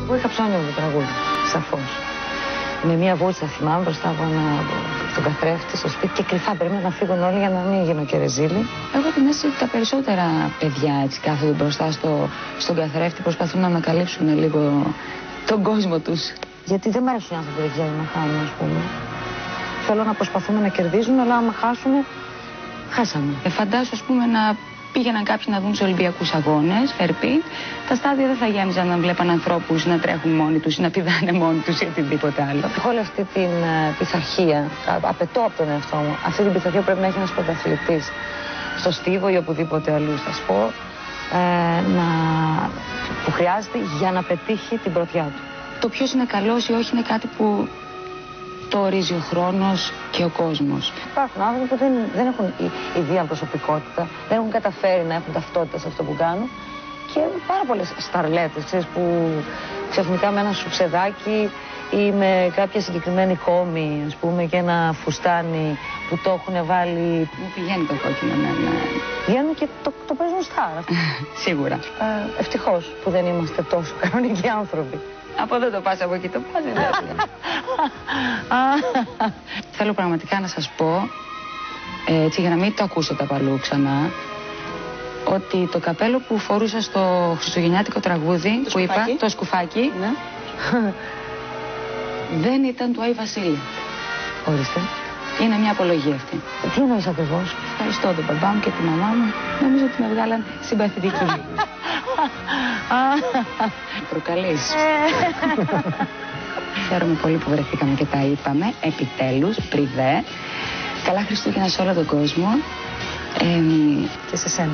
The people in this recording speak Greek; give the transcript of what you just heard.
Εγώ είχα ψώνιο με το τραγούδι, σαφώς. Με μία βούλτσα θυμάμαι μπροστά από τον καθρέφτη στο σπίτι και κρυφά περίμενα να φύγουν όλοι για να μην γίνω και ρεζίλη. Έχω την αίσθηση ότι τα περισσότερα παιδιά έτσι κάθονται μπροστά στον καθρέφτη, προσπαθούν να ανακαλύψουν λίγο τον κόσμο τους. Γιατί δεν μ' αρέσουν οι άνθρωποι που δεν ξέρουν να χάνουν, ας πούμε. Θέλω να προσπαθούμε να κερδίζουν, αλλά άμα χάσουμε, χάσαμε. Φαντάσου, ας πούμε, να πήγαιναν κάποιοι να δουν τους Ολυμπιακούς Αγώνες, Φερπίν. Τα στάδια δεν θα γέμιζαν να βλέπαν ανθρώπους να τρέχουν μόνοι τους ή να πηδάνε μόνοι τους ή οτιδήποτε άλλο. Έχω όλη αυτή την πειθαρχία. Απαιτώ από τον εαυτό μου. Αυτή την πειθαρχία πρέπει να έχει ένας πρωταθλητής. Στο στίβο ή οπουδήποτε αλλού, θα πω, που χρειάζεται για να πετύχει την πρωτιά του. Το ποιος είναι καλός ή όχι είναι κάτι που το ορίζει ο χρόνος και ο κόσμος. Υπάρχουν άνθρωποι που δεν έχουν ιδία προσωπικότητα, δεν έχουν καταφέρει να έχουν ταυτότητα σε αυτό που κάνουν και πάρα πολλές σταρλέτες, ξέρεις, που ξαφνικά με ένα σουψεδάκι ή με κάποια συγκεκριμένη κόμη, ας πούμε, και ένα φουστάνι που το έχουν βάλει. Μου πηγαίνει το κόκκινο, ναι. Βγαίνουν και το παίζουν στάρα. Σίγουρα. Ευτυχώς που δεν είμαστε τόσο κανονικοί άνθρωποι. Από εδώ το πας, από εκεί το πας, Θέλω πραγματικά να σας πω, έτσι για να μην το ακούσετε από αλλού ξανά, ότι το καπέλο που φορούσα στο χριστουγεννιάτικο τραγούδι, που είπα, το σκουφάκι, ναι. Δεν ήταν του Άι Βασίλη. Ορίστε. Είναι μια απολογία αυτή. Τι εννοείς ακριβώς? Ευχαριστώ τον μπαμπά μου και τη μαμά μου. Νομίζω ότι με βγάλαν συμπαθητική. Προκαλείς. Χαίρομαι πολύ που βρεθήκαμε και τα είπαμε. Επιτέλους, πριβέ. Καλά Χριστούγεννα σε όλο τον κόσμο. Και σε σένα.